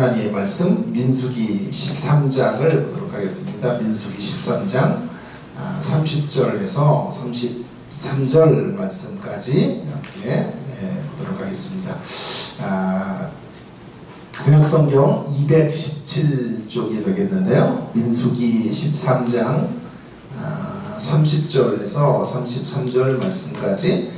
하나님의 말씀 민수기 13장을 보도록 하겠습니다. 민수기 13장 30절에서 33절 말씀까지 함께 보도록 하겠습니다. 구약성경 217쪽이 되겠는데요. 민수기 13장 30절에서 33절 말씀까지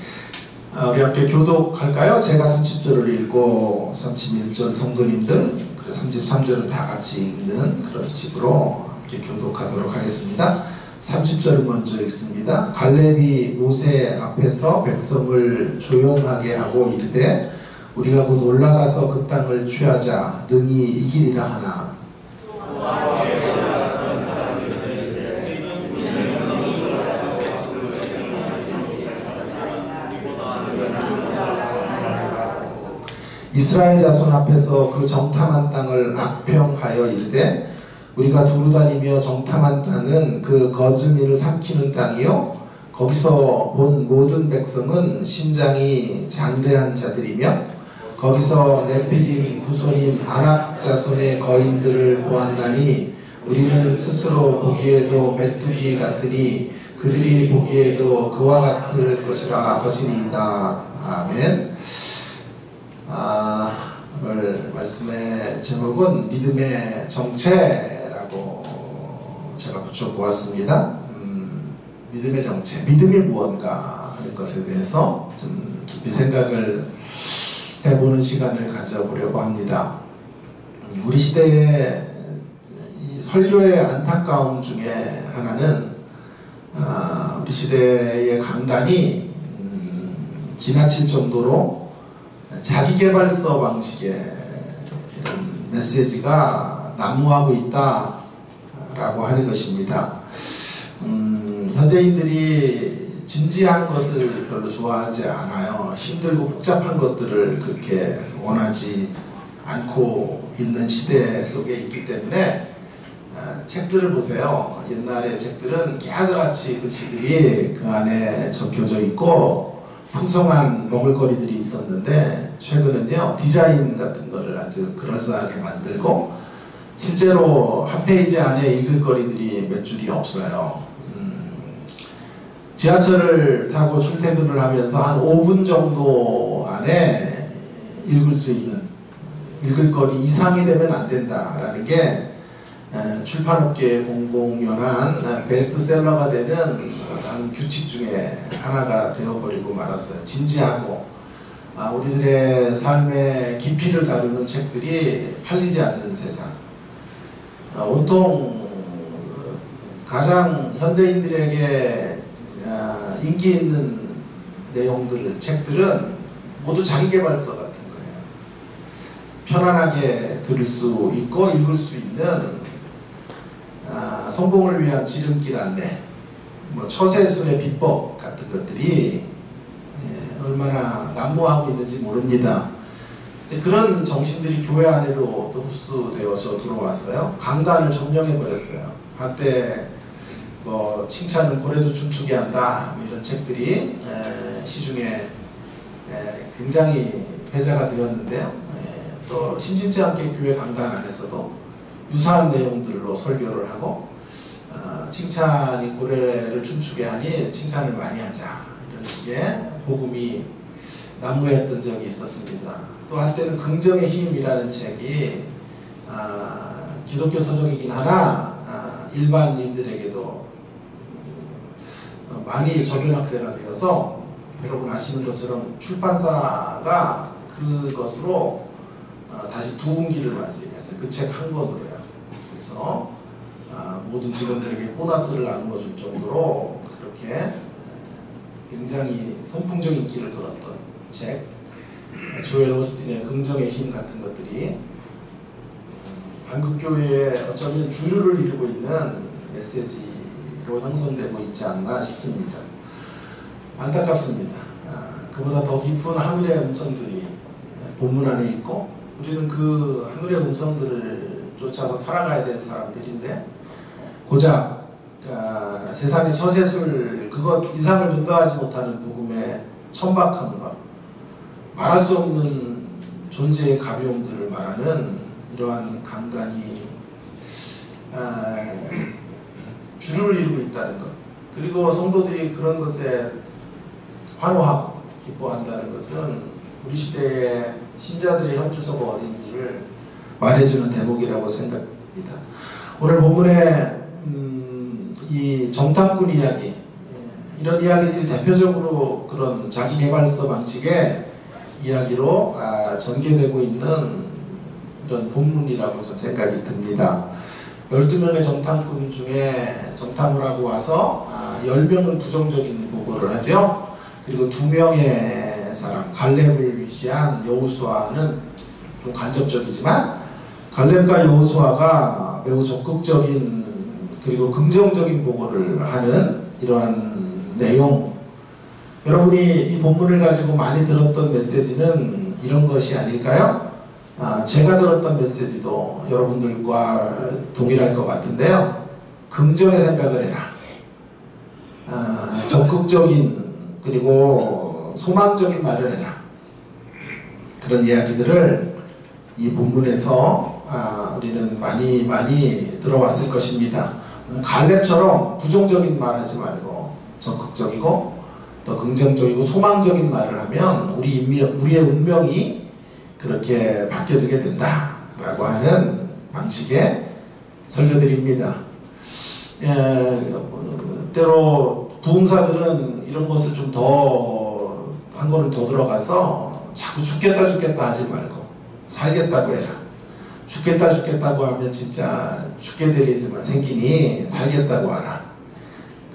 우리 함께 교독할까요? 제가 30절을 읽고 31절 성도님들 그리고 33절은 다 같이 읽는 그런 식으로 함께 교독하도록 하겠습니다. 30절을 먼저 읽습니다. 갈렙이 모세 앞에서 백성을 조용하게 하고 이르되 우리가 곧 올라가서 그 땅을 취하자 능히 이기리라 하나 이스라엘 자손 앞에서 그 정탐한 땅을 악평하여 이르되 우리가 두루 다니며 정탐한 땅은 그 거즈미를 삼키는 땅이요 거기서 본 모든 백성은 신장이 장대한 자들이며 거기서 네피림 후손인 아낙 자손의 거인들을 보았나니 우리는 스스로 보기에도 메뚜기 같으니 그들이 보기에도 그와 같을 것이니이다. 아멘. 오늘 말씀의 제목은 믿음의 정체라고 제가 붙여보았습니다. 믿음의 정체, 믿음이 무언가 하는 것에 대해서 좀 깊이 생각을 해보는 시간을 가져보려고 합니다. 우리 시대의 이 설교의 안타까움 중에 하나는 우리 시대의 강단이 지나칠 정도로 자기계발서 방식의 메시지가 난무하고 있다라고 하는 것입니다. 현대인들이 진지한 것을 별로 좋아하지 않아요. 힘들고 복잡한 것들을 그렇게 원하지 않고 있는 시대 속에 있기 때문에 책들을 보세요. 옛날의 책들은 깨알같이 글씨들이 그 안에 적혀져 있고 풍성한 먹을거리들이 있었는데 최근은요 디자인 같은 거를 아주 그럴싸하게 만들고 실제로 한 페이지 안에 읽을 거리들이 몇 줄이 없어요. 지하철을 타고 출퇴근을 하면서 한 5분 정도 안에 읽을 수 있는 읽을 거리 이상이 되면 안 된다라는 게 출판업계의 공공연한 베스트셀러가 되는 규칙 중에 하나가 되어버리고 말았어요. 진지하고 우리들의 삶의 깊이를 다루는 책들이 팔리지 않는 세상. 온통 가장 현대인들에게 인기 있는 내용들, 책들은 모두 자기계발서 같은 거예요. 편안하게 들을 수 있고 읽을 수 있는 성공을 위한 지름길 안내, 처세술의 비법 같은 것들이 얼마나 난무하고 있는지 모릅니다. 그런 정신들이 교회 안으로 또 흡수되어서 들어왔어요. 강단을 점령해버렸어요. 한때 칭찬은 고래도 춤추게 한다 이런 책들이 시중에 굉장히 회자가 되었는데요. 또 심심치 않게 교회 강단 안에서도 유사한 내용들로 설교를 하고 칭찬이 고래를 춤추게 하니 칭찬을 많이 하자 이런 식의 복음이 난무했던 적이 있었습니다. 또 한때는 긍정의 힘이라는 책이 기독교 서적이긴 하나 일반인들에게도 많이 저변학대가 되어서 여러분 아시는 것처럼 출판사가 그것으로 다시 부흥기를 맞이했어요. 그 책 한 권으로요. 그래서 모든 직원들에게 보너스를 나누어 줄 정도로 그렇게 굉장히 선풍적인 인기를 끌었던 책, 조엘 오스틴의 긍정의 힘 같은 것들이 한국교회에 어쩌면 주류를 이루고 있는 메시지로 형성되고 있지 않나 싶습니다. 안타깝습니다. 그보다 더 깊은 하늘의 음성들이 본문 안에 있고 우리는 그 하늘의 음성들을 쫓아서 살아가야 될 사람들인데 고작 세상의 처세술 그것 이상을 능가하지 못하는 복음의 천박함과 말할 수 없는 존재의 가벼움들을 말하는 이러한 강단이 주를 이루고 있다는 것, 그리고 성도들이 그런 것에 환호하고 기뻐한다는 것은 우리 시대의 신자들의 현주소가 어딘지를 말해주는 대목이라고 생각합니다. 오늘 본문에 이 정탐꾼 이야기, 이런 이야기들이 대표적으로 그런 자기개발서 방식의 이야기로 전개되고 있는 이런 본문이라고 저는 생각이 듭니다. 12명의 정탐꾼 중에 정탐을 하고 와서 10명은 부정적인 보고를 하죠. 그리고 2명의 사람, 갈렙을 위시한 여호수아는 좀 간접적이지만 갈렙과 여호수아가 매우 적극적인 그리고 긍정적인 보고를 하는 이러한 내용, 여러분이 이 본문을 가지고 많이 들었던 메시지는 이런 것이 아닐까요? 제가 들었던 메시지도 여러분들과 동일할 것 같은데요. 긍정의 생각을 해라. 적극적인 그리고 소망적인 말을 해라. 그런 이야기들을 이 본문에서 우리는 많이 들어왔을 것입니다. 갈렙처럼 부정적인 말하지 말고 적극적이고 더 긍정적이고 소망적인 말을 하면 우리의 운명이 그렇게 바뀌어지게 된다라고 하는 방식의 설교들입니다. 때로 부흥사들은 이런 것을 좀 더 한 걸음 더 들어가서 자꾸 죽겠다 하지 말고 살겠다고 해라. 죽겠다고 하면 진짜 죽게 될 일이지만 생기니 살겠다고 하라.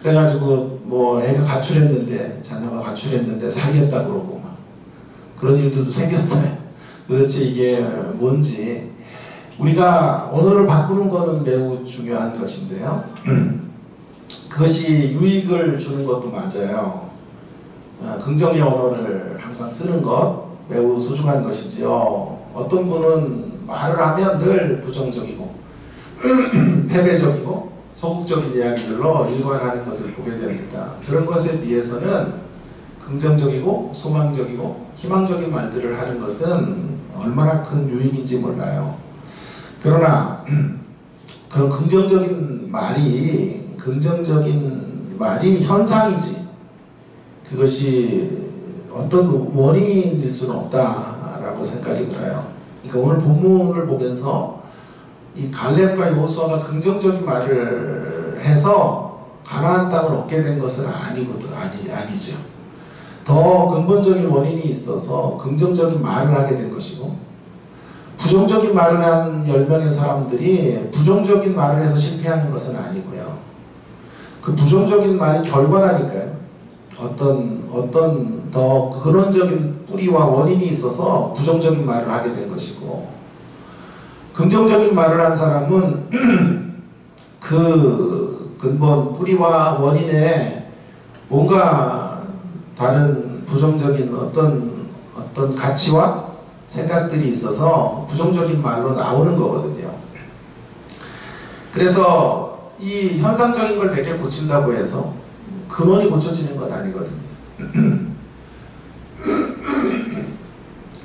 그래가지고 뭐 애가 가출했는데, 자녀가 가출했는데 살겠다 그러고 막 그런 일들도 생겼어요. 도대체 이게 뭔지. 우리가 언어를 바꾸는 거는 매우 중요한 것인데요. 그것이 유익을 주는 것도 맞아요. 긍정의 언어를 항상 쓰는 것 매우 소중한 것이지요. 어떤 분은 말을 하면 늘 부정적이고 패배적이고 소극적인 이야기들로 일관하는 것을 보게 됩니다. 그런 것에 비해서는 긍정적이고 소망적이고 희망적인 말들을 하는 것은 얼마나 큰 유익인지 몰라요. 그러나 그런 긍정적인 말이 현상이지 그것이 어떤 원인일 수는 없다라고 생각이 들어요. 그러니까 오늘 본문을 보면서 이 갈렙과 여호수아가 긍정적인 말을 해서 가나안 땅을 얻게 된 것은 아니죠. 더 근본적인 원인이 있어서 긍정적인 말을 하게 된 것이고, 부정적인 말을 한 10명의 사람들이 부정적인 말을 해서 실패하는 것은 아니고요. 그 부정적인 말이 결과라니까요. 어떤 더 근원적인 뿌리와 원인이 있어서 부정적인 말을 하게 된 것이고, 긍정적인 말을 한 사람은 그 근본 뿌리와 원인에 뭔가 다른 부정적인 어떤 가치와 생각들이 있어서 부정적인 말로 나오는 거거든요. 그래서 이 현상적인 걸 몇 개 고친다고 해서 근원이 고쳐지는 건 아니거든요.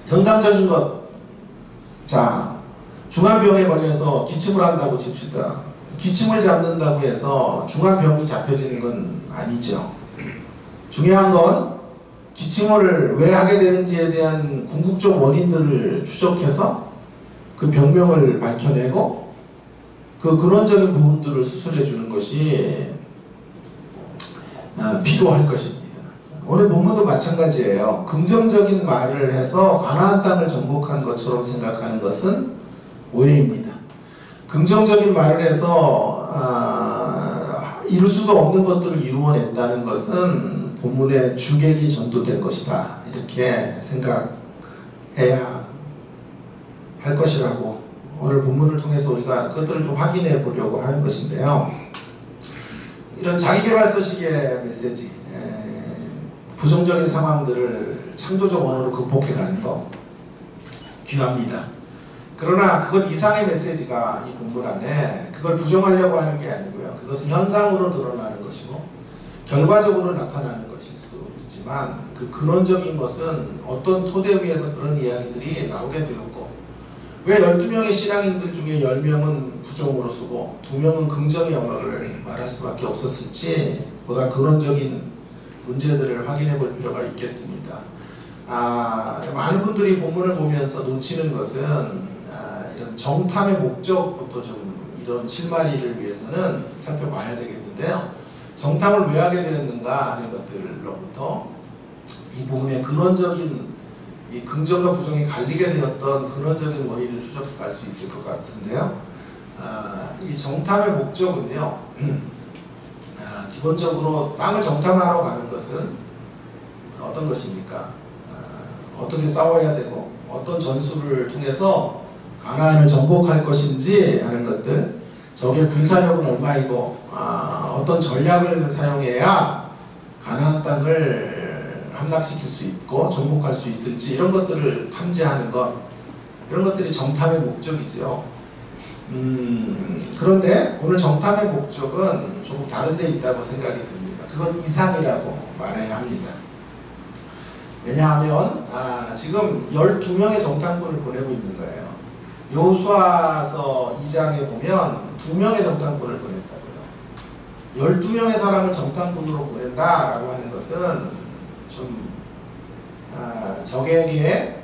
현상적인 것, 자, 중환병에 걸려서 기침을 한다고 칩시다. 기침을 잡는다고 해서 중환병이 잡혀지는 건 아니죠. 중요한 건 기침을 왜 하게 되는지에 대한 궁극적 원인들을 추적해서 그 병명을 밝혀내고 그 근원적인 부분들을 수술해 주는 것이 필요할 것입니다. 오늘 본문도 마찬가지예요. 긍정적인 말을 해서 가나안 땅을 정복한 것처럼 생각하는 것은 오해입니다. 긍정적인 말을 해서 이룰 수도 없는 것들을 이루어낸다는 것은 본문의 주객이 전도된 것이다. 이렇게 생각해야 할 것이라고 오늘 본문을 통해서 우리가 그것들을 좀 확인해 보려고 하는 것인데요. 이런 자기개발서식의 메시지, 부정적인 상황들을 창조적 언어로 극복해가는 거 귀합니다. 그러나 그것 이상의 메시지가 이 본문 안에 그걸 부정하려고 하는 게 아니고요. 그것은 현상으로 드러나는 것이고 결과적으로 나타나는 것일 수 있지만 그 근원적인 것은 어떤 토대 위에서 그런 이야기들이 나오게 되었고 왜 12명의 신앙인들 중에 10명은 부정으로 쓰고 2명은 긍정의 언어를 말할 수밖에 없었을지 보다 근원적인 문제들을 확인해 볼 필요가 있겠습니다. 많은 분들이 본문을 보면서 놓치는 것은 이런 정탐의 목적부터 좀 이런 실마리를 위해서는 살펴봐야 되겠는데요. 정탐을 왜 하게 되었는가 하는 것들로부터 이 부분의 근원적인 이 긍정과 부정이 갈리게 되었던 근원적인 원인을 추적해 갈 수 있을 것 같은데요. 이 정탐의 목적은요, 기본적으로 땅을 정탐하러 가는 것은 어떤 것입니까? 어떻게 싸워야 되고 어떤 전술을 통해서 가나안을 정복할 것인지 하는 것들, 적의 군사력은 얼마이고 어떤 전략을 사용해야 가나안 땅을 함락시킬 수 있고 정복할 수 있을지 이런 것들을 탐지하는 것, 이런 것들이 정탐의 목적이죠. 그런데 오늘 정탐의 목적은 조금 다른 데 있다고 생각이 듭니다. 그건 이상이라고 말해야 합니다. 왜냐하면 지금 12명의 정탐꾼을 보내고 있는 거예요. 여호수아서 2장에 보면 2명의 정탐꾼을 보냈다고요. 12명의 사람을 정탐꾼으로 보낸다라고 하는 것은 좀 적에게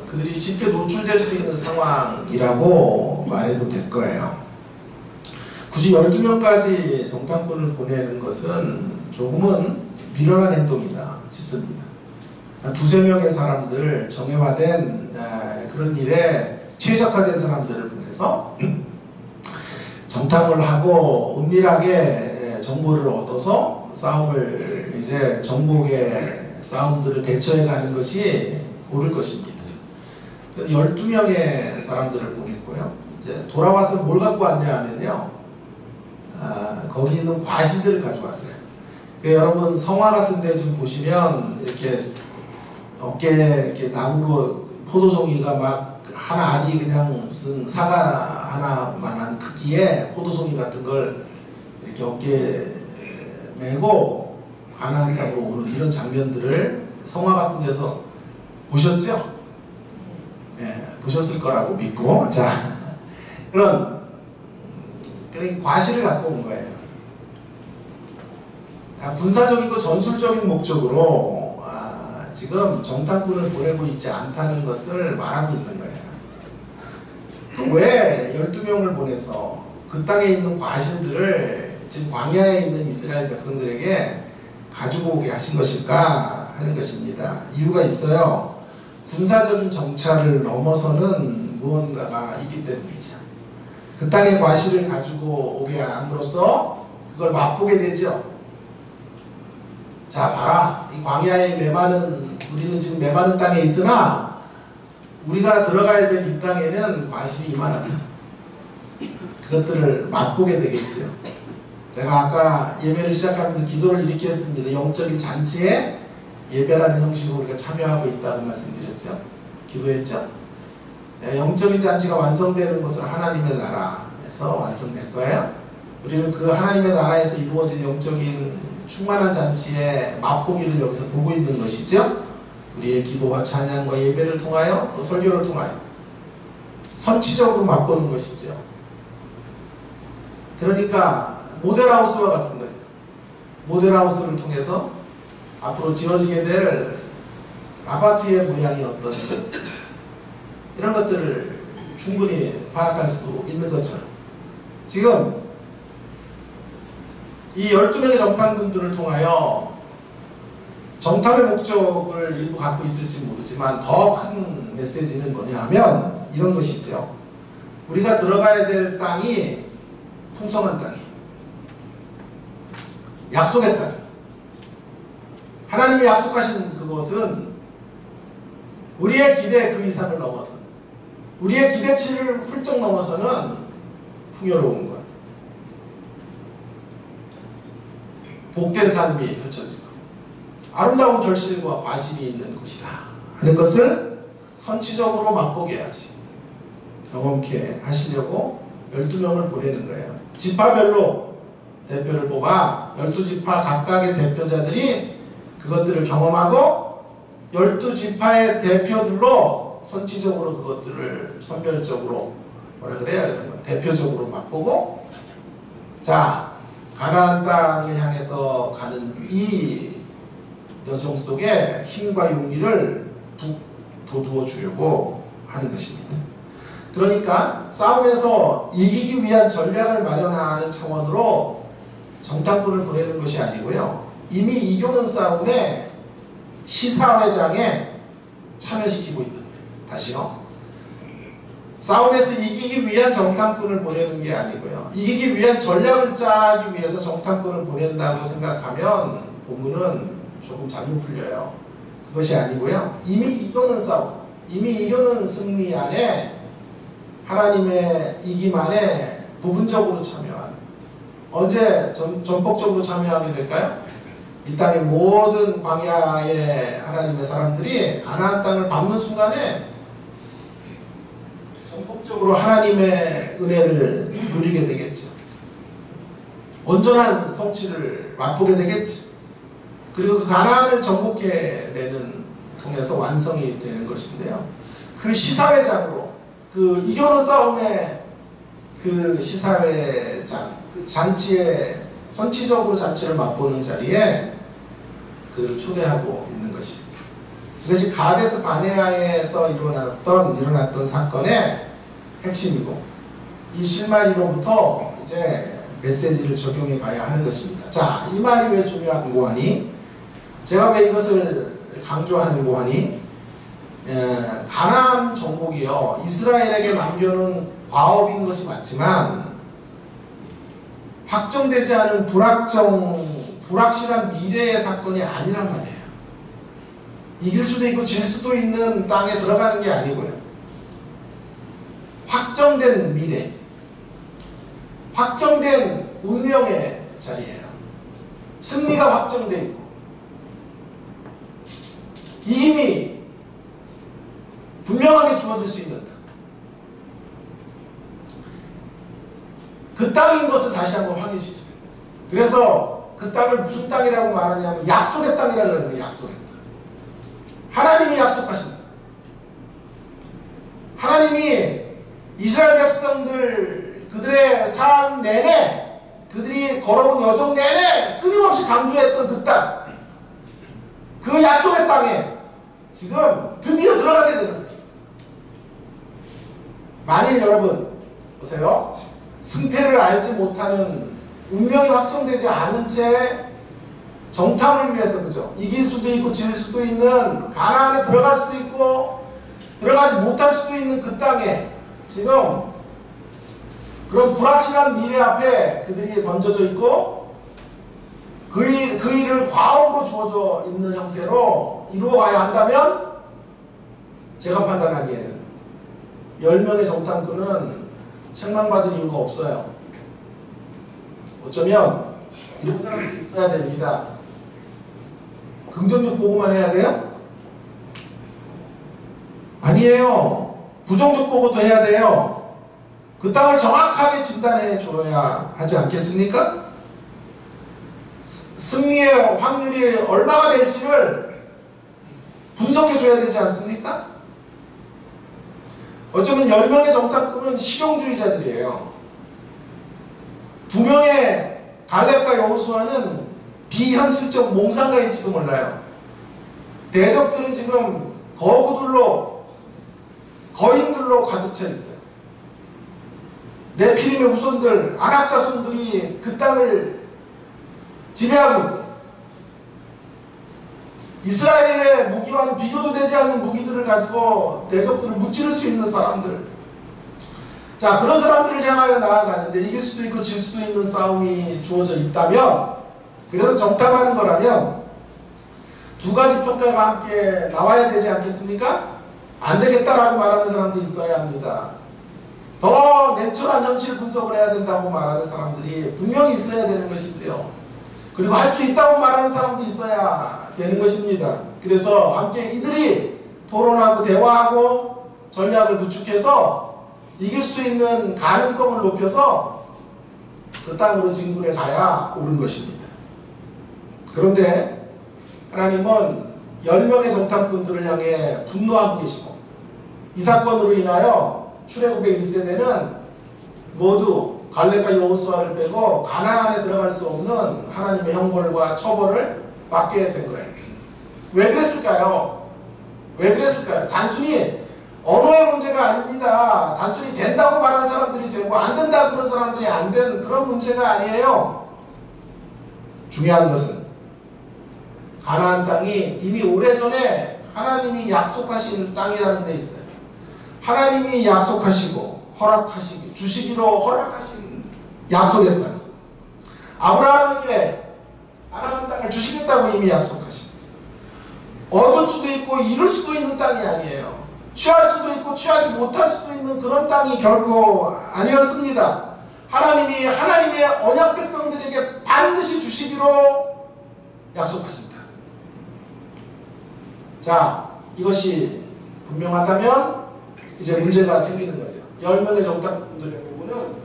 그들이 쉽게 노출될 수 있는 상황이라고 말해도 될 거예요. 굳이 12명까지 정탐꾼을 보내는 것은 조금은 미련한 행동이다 싶습니다. 두세 명의 사람들, 정예화된 그런 일에 최적화된 사람들을 보내서 정탐을 하고 은밀하게 정보를 얻어서 싸움을 이제 정복의 싸움들을 대처해 가는 것이 옳을 것입니다. 12명의 사람들을 보냈고요. 이제 돌아와서 뭘 갖고 왔냐 하면요. 거기 있는 과실들을 가져왔어요. 여러분 성화 같은 데 좀 보시면 이렇게 어깨에 이렇게 나무로 포도송이가 막 하나 알이 그냥 무슨 사과 하나만한 크기의 포도송이 같은 걸 이렇게 어깨에 메고 가나안 땅으로 오는 이런 장면들을 성화 같은 데서 보셨죠? 네, 보셨을 거라고 믿고, 자, 그런 과실을 갖고 온 거예요. 군사적이고 전술적인 목적으로 지금 정탐꾼을 보내고 있지 않다는 것을 말하고 있는 거예요. 또 왜 12명을 보내서 그 땅에 있는 과실들을 지금 광야에 있는 이스라엘 백성들에게 가지고 오게 하신 것일까 하는 것입니다. 이유가 있어요. 군사적인 정찰을 넘어서는 무언가가 있기 때문이죠. 그 땅의 과실을 가지고 오게 함으로써 그걸 맛보게 되죠. 자, 봐라. 이 광야에 우리는 지금 메마른 땅에 있으나 우리가 들어가야 될 이 땅에는 과실이 이만하다. 그것들을 맛보게 되겠죠. 제가 아까 예배를 시작하면서 기도를 이렇게 했습니다. 영적인 잔치에 예배라는 형식으로 우리가 참여하고 있다고 말씀드렸죠. 기도했죠. 영적인 잔치가 완성되는 것은 하나님의 나라에서 완성될 거예요. 우리는 그 하나님의 나라에서 이루어진 영적인 충만한 잔치의 맛보기를 여기서 보고 있는 것이죠. 우리의 기도와 찬양과 예배를 통하여 또 설교를 통하여 선치적으로 맛보는 것이죠. 그러니까 모델하우스와 같은 거죠. 모델하우스를 통해서 앞으로 지어지게 될 아파트의 모양이 어떤지 이런 것들을 충분히 파악할 수 있는 것처럼 지금 이 12명의 정탐꾼들을 통하여 정탐의 목적을 일부 갖고 있을지 모르지만 더 큰 메시지는 뭐냐 하면 이런 것이죠. 우리가 들어가야 될 땅이 풍성한 땅이에요. 약속의 땅. 하나님이 약속하신 그것은 우리의 기대 그 이상을 넘어서는, 우리의 기대치를 훌쩍 넘어서는 풍요로운 것, 복된 삶이 펼쳐지고 아름다운 결실과 과실이 있는 곳이다 하는 것을 선치적으로 맛보게 하시고 경험케 하시려고 12명을 보내는 거예요. 지파별로 대표를 뽑아 12지파 각각의 대표자들이 그것들을 경험하고 12지파의 대표들로 선지적으로 그것들을 선별적으로 뭐라 그래요? 이런 건 대표적으로 맛보고, 자, 가나안 땅을 향해서 가는 이 여정 속에 힘과 용기를 돋워 주려고 하는 것입니다. 그러니까 싸움에서 이기기 위한 전략을 마련하는 차원으로 정탐꾼을 보내는 것이 아니고요, 이미 이겨놓은 싸움에 시사회장에 참여시키고 있는 거예요. 다시요, 싸움에서 이기기 위한 정탐꾼을 보내는 게 아니고요, 이기기 위한 전략을 짜기 위해서 정탐꾼을 보낸다고 생각하면 본문은 조금 잘못 풀려요. 그것이 아니고요, 이미 이겨놓은 싸움, 이미 이겨놓은 승리 안에 하나님의 이김 안에 부분적으로 참여하는, 언제 전폭적으로 참여하게 될까요? 이 땅의 모든 광야의 하나님의 사람들이 가나안 땅을 밟는 순간에 전폭적으로 하나님의 은혜를 누리게 되겠죠. 온전한 성취를 맛보게 되겠죠. 그리고 그 가나안을 정복해 내는 통해서 완성이 되는 것인데요, 그 시사회장으로, 그 이겨놓은 싸움의 그 시사회장, 그 잔치에, 선치적으로 잔치를 맛보는 자리에 그를 초대하고 있는 것입니다. 이것이 가데스 바네아에서 일어났던 사건의 핵심이고, 이 실마리로부터 이제 메시지를 적용해 가야 하는 것입니다. 자, 이 말이 왜 중요한고 하니, 제가 왜 이것을 강조하는고 하니, 가나안 정복이요, 이스라엘에게 남겨놓은 과업인 것이 맞지만 확정되지 않은 불확실한 미래의 사건이 아니란 말이에요. 이길 수도 있고 질 수도 있는 땅에 들어가는 게 아니고요, 확정된 미래, 확정된 운명의 자리예요. 승리가 확정되어 있고 이 힘이 분명하게 주어질 수 있는 땅, 그 땅인 것을 다시 한번 확인시켜요. 그래서 그 땅을 무슨 땅이라고 말하냐면 약속의 땅이라고 하는 거예요. 약속의 땅. 하나님이 약속하신다. 하나님이 이스라엘 백성들, 그들의 삶 내내, 그들이 걸어온 여정 내내 끊임없이 강조했던 그 땅, 그 약속의 땅에 지금 드디어 들어가게 되는 거죠. 만일 여러분 보세요, 승패를 알지 못하는, 운명이 확정되지 않은 채 정탐을 위해서, 그죠, 이길 수도 있고 질 수도 있는, 가나안에 들어갈 수도 있고 들어가지 못할 수도 있는 그 땅에 지금 그런 불확실한 미래 앞에 그들이 던져져 있고, 그 일을 과업으로 주어져 있는 형태로 이루어가야 한다면, 제가 판단하기에는 10명의 정탐꾼은 책망받을 이유가 없어요. 어쩌면 이런 사람들이 있어야 됩니다. 긍정적 보고만 해야 돼요? 아니에요. 부정적 보고도 해야 돼요. 그 땅을 정확하게 진단해 줘야 하지 않겠습니까? 승리의 확률이 얼마가 될지를 분석해 줘야 되지 않습니까? 어쩌면 10명의 정탐꾼은 실용주의자들이에요. 2명의 갈렙과 여호수아는 비현실적 몽상가일지도 몰라요. 대적들은 지금 거인들로 가득 차 있어요. 네피림의 후손들, 아낙 자손들이 그 땅을 지배하고 있고, 이스라엘의 무기와는 비교도 되지 않는 무기들을 가지고 대적들을 무찌를 수 있는 사람들, 자, 그런 사람들을 향하여 나아가는데 이길 수도 있고 질 수도 있는 싸움이 주어져 있다면, 그래서 정탐하는 거라면 두 가지 평가가 함께 나와야 되지 않겠습니까? 안 되겠다라고 말하는 사람도 있어야 합니다. 더 냉철한 현실 분석을 해야 된다고 말하는 사람들이 분명히 있어야 되는 것이지요. 그리고 할 수 있다고 말하는 사람도 있어야 되는 것입니다. 그래서 함께 이들이 토론하고 대화하고 전략을 구축해서 이길 수 있는 가능성을 높여서 그 땅으로 진군해 가야 옳은 것입니다. 그런데 하나님은 10명의 정탐꾼들을 향해 분노하고 계시고 이 사건으로 인하여 출애굽의 1세대는 모두 갈렙과 여호수아를 빼고 가나안에 들어갈 수 없는 하나님의 형벌과 처벌을 받게 된 거예요. 왜 그랬을까요? 왜 그랬을까요? 단순히 언어의 문제가 아닙니다. 단순히 된다고 말하는 사람들이 되고 안 된다고 그런 사람들이 안 된 그런 문제가 아니에요. 중요한 것은 가나안 땅이 이미 오래전에 하나님이 약속하신 땅이라는 데 있어요. 하나님이 약속하시고 허락하시기 주시기로 허락하신 약속의 땅. 아브라함에게 가나안 땅을 주시겠다고 이미 약속하셨어요. 얻을 수도 있고 잃을 수도 있는 땅이 아니에요. 취할 수도 있고 취하지 못할 수도 있는 그런 땅이 결코 아니었습니다. 하나님이 하나님의 언약 백성들에게 반드시 주시기로 약속하신 땅. 자, 이것이 분명하다면 이제 문제가 생기는 거죠. 10명의 정탐꾼들의 부분은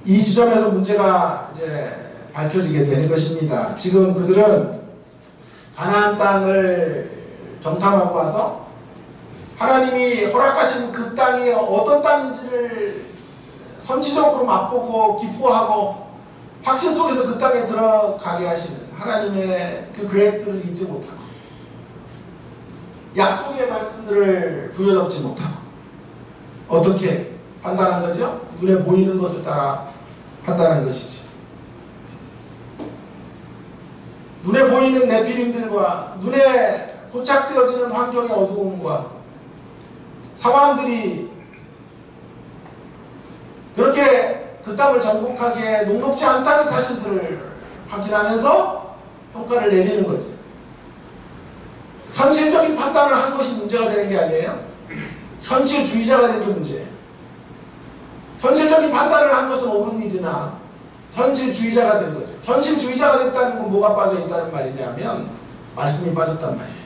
이 지점에서 문제가 이제 밝혀지게 되는 것입니다. 지금 그들은 가나안 땅을 정탐하고 와서 하나님이 허락하신 그 땅이 어떤 땅인지를 선지적으로 맛보고 기뻐하고 확신 속에서 그 땅에 들어가게 하시는 하나님의 그 계획들을 잊지 못하고 약속의 말씀들을 부여잡지 못하고 어떻게 판단한 거죠? 눈에 보이는 것을 따라 판단한 것이죠. 눈에 보이는 네피림들과 눈에 포착되어지는 환경의 어두움과 상황들이 그렇게 그 땅을 정복하기에 녹록지 않다는 사실들을 확인하면서 평가를 내리는 거죠. 현실적인 판단을 한 것이 문제가 되는 게 아니에요. 현실주의자가 된 게 문제예요. 현실적인 판단을 한 것은 옳은 일이나 현실주의자가 된 거죠. 현실주의자가 됐다는 건 뭐가 빠져 있다는 말이냐면 말씀이 빠졌단 말이에요.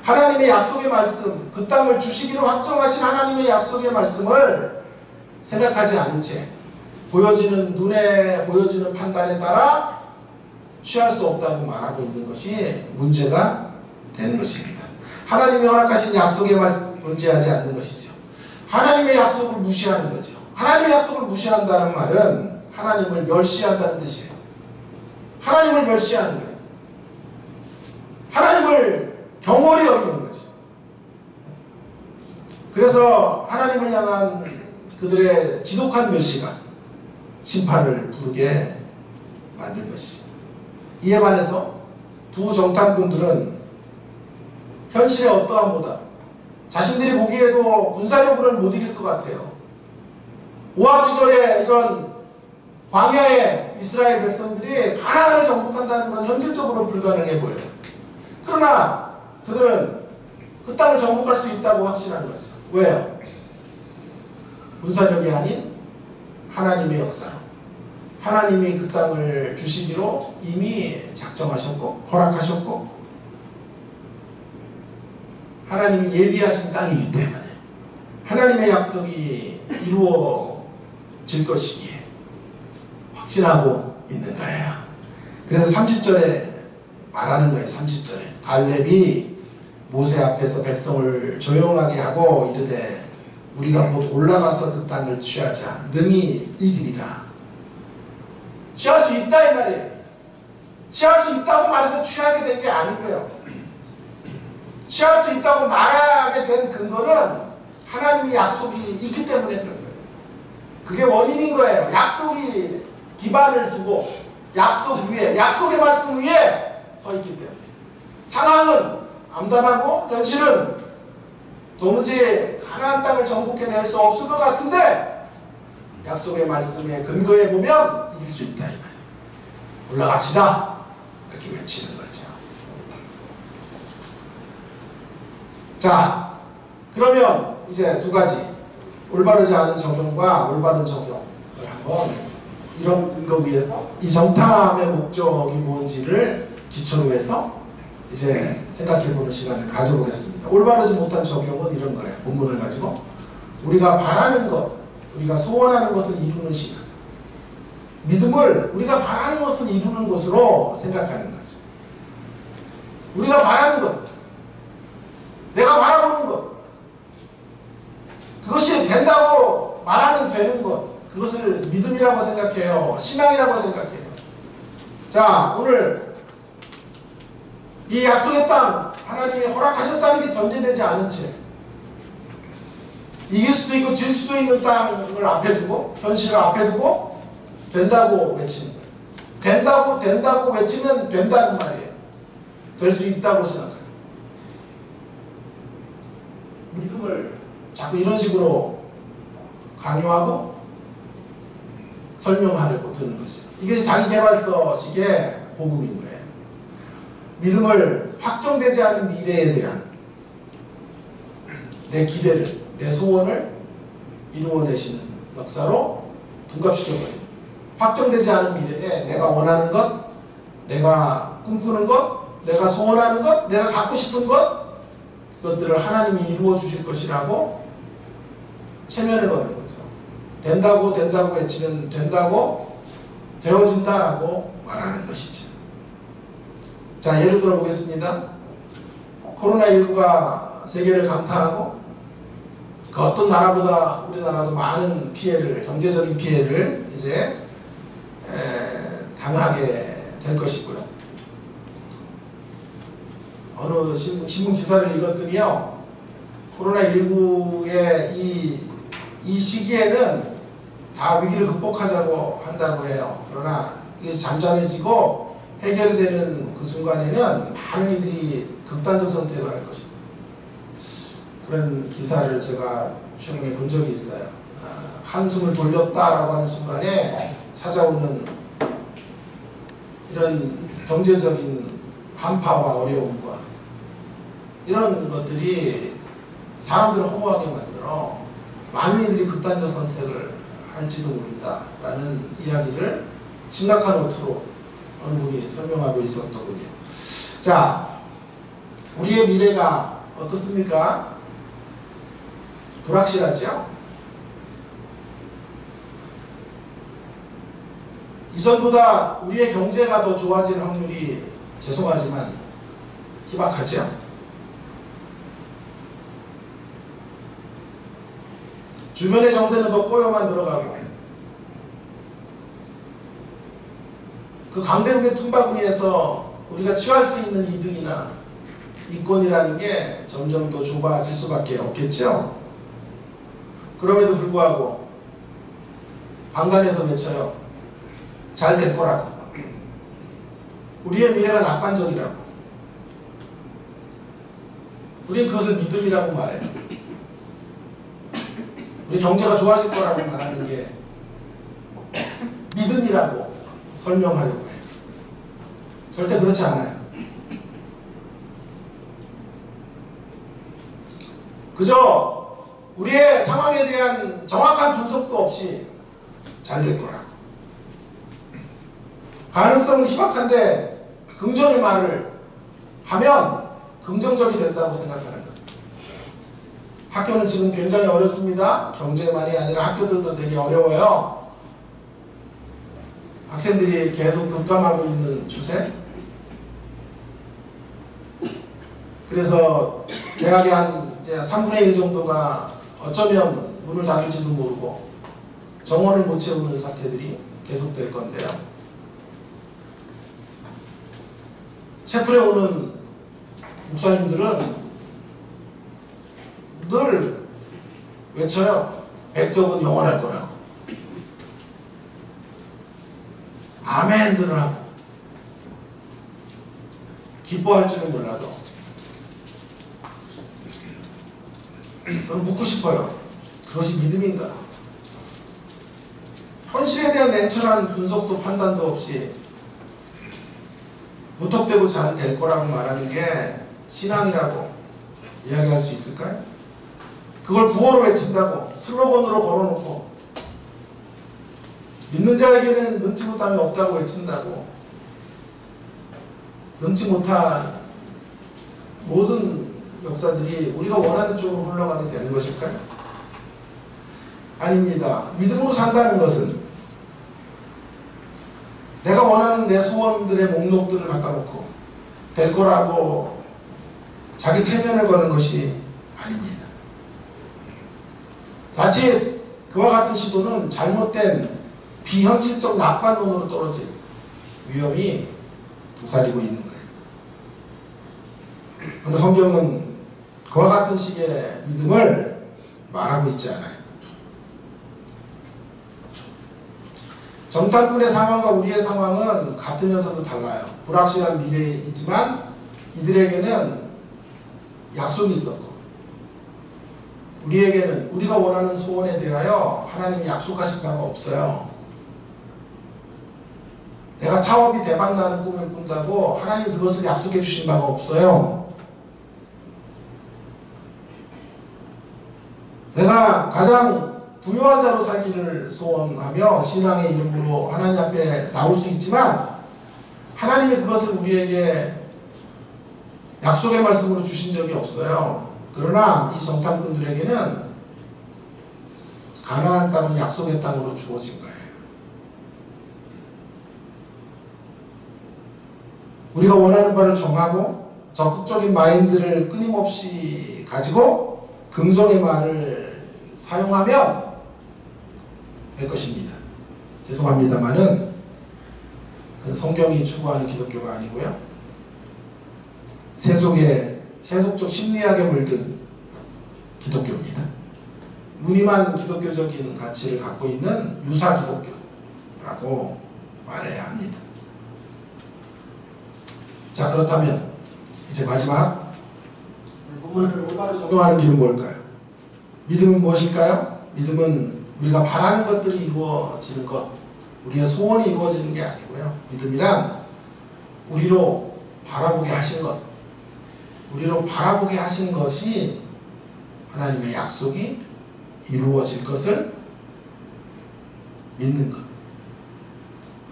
하나님의 약속의 말씀, 그 땅을 주시기로 확정하신 하나님의 약속의 말씀을 생각하지 않은 채 보여지는 눈에 보여지는 판단에 따라 취할 수 없다고 말하고 있는 것이 문제가 되는 것입니다. 하나님이 허락하신 약속의 말씀 존재하지 않는 것이죠. 하나님의 약속을 무시하는 거죠. 하나님의 약속을 무시한다는 말은 하나님을 멸시한다는 뜻이에요. 하나님을 멸시하는 거예요. 하나님을 경홀히 여기는 거죠. 그래서 하나님을 향한 그들의 지독한 멸시가 심판을 부르게 만든 것이. 이에 반해서 두 정탐꾼들은 현실의 어떠함보다 자신들이 보기에도 군사력으로는 못 이길 것 같아요. 모압지절에 이런 광야의 이스라엘 백성들이 가나안을 정복한다는 건 현실적으로 불가능해 보여요. 그러나 그들은 그 땅을 정복할 수 있다고 확신하는 거죠. 왜요? 군사력이 아닌 하나님의 역사로 하나님이 그 땅을 주시기로 이미 작정하셨고 허락하셨고 하나님이 예비하신 땅이기 때문에 하나님의 약속이 이루어질 것이기에 확신하고 있는 거예요. 그래서 30절에 말하는 거예요. 30절에 갈렙이 모세 앞에서 백성을 조용하게 하고 이르되 우리가 곧 올라가서 그 땅을 취하자 능히 이기리라. 취할 수 있다 이 말이에요. 취할 수 있다고 말해서 취하게 된 게 아니고요. 취할 수 있다고 말하게 된 근거는 하나님의 약속이 있기 때문에 그런 거예요. 그게 원인인 거예요. 약속이 기반을 두고 약속 위에, 약속의 말씀 위에 서 있기 때문에. 상황은 암담하고 현실은 도무지 가나안 땅을 정복해낼 수 없을 것 같은데 약속의 말씀에 근거해 보면 이길 수 있다 이 말이에요. 올라갑시다 이렇게 외치는 거죠. 자, 그러면 이제 두 가지 올바르지 않은 적용과 올바른 적용을 한번 이런 근거 위에서 이 정탐의 목적이 뭔지를 기초로 해서 이제 생각해보는 시간을 가져보겠습니다. 올바르지 못한 적용은 이런 거예요. 본문을 가지고 우리가 바라는 것, 우리가 소원하는 것을 이루는 시간, 믿음을 우리가 바라는 것을 이루는 것으로 생각하는 거죠. 우리가 바라는 것, 내가 바라보는 것, 된다고 말하면 되는 것, 그것을 믿음이라고 생각해요. 신앙이라고 생각해요. 자, 오늘 이 약속의 땅 하나님이 허락하셨다는 게 전제되지 않은 채 이길 수도 있고 질 수도 있는 땅을 앞에 두고, 현실을 앞에 두고 된다고 외치는 거예요. 된다고 외치면 된다는 말이에요. 될 수 있다고 생각해요. 믿음을 자꾸 이런 식으로 강요하고 설명하려고 드는 거죠. 이게 자기계발서식의 복음인 거예요. 믿음을 확정되지 않은 미래에 대한 내 기대를, 내 소원을 이루어내시는 역사로 둔갑시켜버립니다. 확정되지 않은 미래에 내가 원하는 것, 내가 꿈꾸는 것, 내가 소원하는 것, 내가 갖고 싶은 것, 그것들을 하나님이 이루어 주실 것이라고 체면해버리는 거죠. 된다고 외치면 된다고 되어진다라고 말하는 것이죠. 자, 예를 들어 보겠습니다. 코로나19가 세계를 강타하고 그 어떤 나라보다 우리나라도 많은 피해를, 경제적인 피해를 이제 당하게 될 것이고요. 어느 신문 기사를 읽었더니요, 코로나19의 이 시기에는 다 위기를 극복하자고 한다고 해요. 그러나 이게 잠잠해지고 해결되는 그 순간에는 많은 이들이 극단적 선택을 할 것입니다. 그런 기사를 제가 최근에 본 적이 있어요. 한숨을 돌렸다라고 하는 순간에 찾아오는 이런 경제적인 한파와 어려움과 이런 것들이 사람들을 허무하게 만들어 많은 이들이 극단적 선택을 할지도 모른다 라는 이야기를 심각한 노트로 어느 분이 설명하고 있었더군요. 자, 우리의 미래가 어떻습니까? 불확실하죠? 이전보다 우리의 경제가 더 좋아질 확률이 죄송하지만 희박하죠? 주변의 정세는 더 꼬여만 들어가고 그 강대국의 틈바구니에서 우리가 취할 수 있는 이득이나 이권이라는 게 점점 더 좁아질 수밖에 없겠죠. 그럼에도 불구하고 강단에서 외쳐요. 잘 될 거라고. 우리의 미래가 낙관적이라고. 우리는 그것을 믿음이라고 말해요. 우리 경제가 좋아질 거라고 말하는 게 믿음이라고 설명하려고 해요. 절대 그렇지 않아요. 그저 우리의 상황에 대한 정확한 분석도 없이 잘 될 거라고. 가능성은 희박한데 긍정의 말을 하면 긍정적이 된다고 생각하는 거예요. 학교는 지금 굉장히 어렵습니다. 경제만이 아니라 학교들도 되게 어려워요. 학생들이 계속 급감하고 있는 추세. 그래서 대학의 한 이제 3분의 1 정도가 어쩌면 문을 닫을지도 모르고 정원을 못 채우는 사태들이 계속될 건데요. 채플에 오는 목사님들은 늘 외쳐요. 백석은 영원할 거라고. 아멘들을 하고 기뻐할 줄은 몰라도 저는 묻고 싶어요. 그것이 믿음인가? 현실에 대한 냉철한 분석도 판단도 없이 무턱대고 잘 될 거라고 말하는 게 신앙이라고 이야기할 수 있을까요? 그걸 구호로 외친다고 슬로건으로 걸어놓고 믿는 자에게는 능치 못함이 없다고 외친다고 능치 못한 모든 역사들이 우리가 원하는 쪽으로 흘러가게 되는 것일까요? 아닙니다. 믿음으로 산다는 것은 내가 원하는 내 소원들의 목록들을 갖다 놓고 될 거라고 자기 체면을 거는 것이 아닙니다. 자칫 그와 같은 시도는 잘못된 비현실적 낙관론으로 떨어질 위험이 도사리고 있는 거예요. 그런데 성경은 그와 같은 식의 믿음을 말하고 있지 않아요. 정탐꾼의 상황과 우리의 상황은 같으면서도 달라요. 불확실한 미래이지만 이들에게는 약속이 있었고, 우리에게는 우리가 원하는 소원에 대하여 하나님이 약속하신 바가 없어요. 내가 사업이 대박나는 꿈을 꾼다고 하나님이 그것을 약속해 주신 바가 없어요. 내가 가장 부유한 자로 살기를 소원하며 신앙의 이름으로 하나님 앞에 나올 수 있지만 하나님이 그것을 우리에게 약속의 말씀으로 주신 적이 없어요. 그러나 이 정탐꾼들에게는 가나안 땅은 약속의 땅으로 주어진 거예요. 우리가 원하는 바를 정하고 적극적인 마인드를 끊임없이 가지고 긍정의 말을 사용하면 될 것입니다. 죄송합니다만은 성경이 추구하는 기독교가 아니고요. 세속적 심리학에 물든 기독교입니다. 무늬만 기독교적인 가치를 갖고 있는 유사 기독교라고 말해야 합니다. 자, 그렇다면 이제 마지막 본문을 올바로 적용하는 길은 뭘까요? 믿음은 무엇일까요? 믿음은 우리가 바라는 것들이 이루어지는 것, 우리의 소원이 이루어지는 게 아니고요. 믿음이란 우리로 바라보게 하신 것, 우리로 바라보게 하신 것이 하나님의 약속이 이루어질 것을 믿는 것.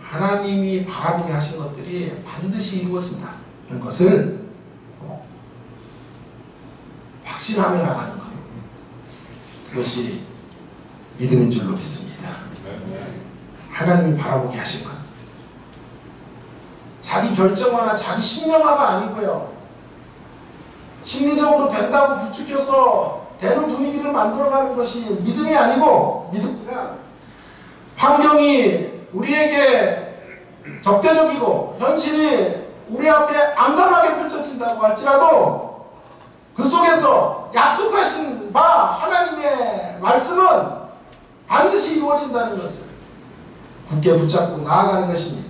하나님이 바라보게 하신 것들이 반드시 이루어진다는 것을 확신하며 나가는 것. 그것이 믿음인 줄로 믿습니다. 하나님이 바라보게 하신 것. 자기 결정화나 자기 신념화가 아니고요. 심리적으로 된다고 부추겨서 되는 분위기를 만들어가는 것이 믿음이 아니고, 믿음이란 환경이 우리에게 적대적이고 현실이 우리 앞에 암담하게 펼쳐진다고 할지라도 그 속에서 약속하신 바 하나님의 말씀은 반드시 이루어진다는 것을 굳게 붙잡고 나아가는 것입니다.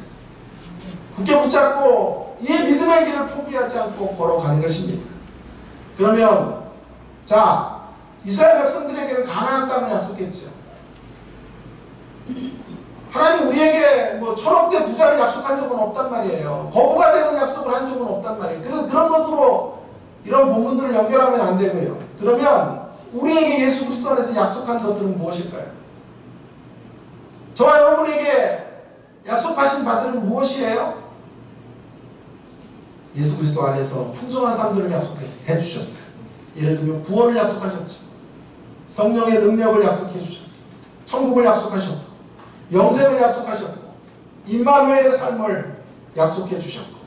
굳게 붙잡고 이 믿음의 길을 포기하지 않고 걸어가는 것입니다. 그러면 자, 이스라엘 백성들에게는 가나안 땅을 약속했죠. 하나님 우리에게 뭐 1000억대 부자를 약속한 적은 없단 말이에요. 거부가 되는 약속을 한 적은 없단 말이에요. 그래서 그런 것으로 이런 본문들을 연결하면 안 되고요. 그러면 우리에게 예수 그리스도 안에서 약속한 것들은 무엇일까요? 저와 여러분에게 약속하신 바들은 무엇이에요? 예수 그리스도 안에서 풍성한 삶들을 약속해 주셨어요. 예를 들면 구원을 약속하셨죠. 성령의 능력을 약속해 주셨어요. 천국을 약속하셨고, 영생을 약속하셨고, 임마누엘의 삶을 약속해 주셨고,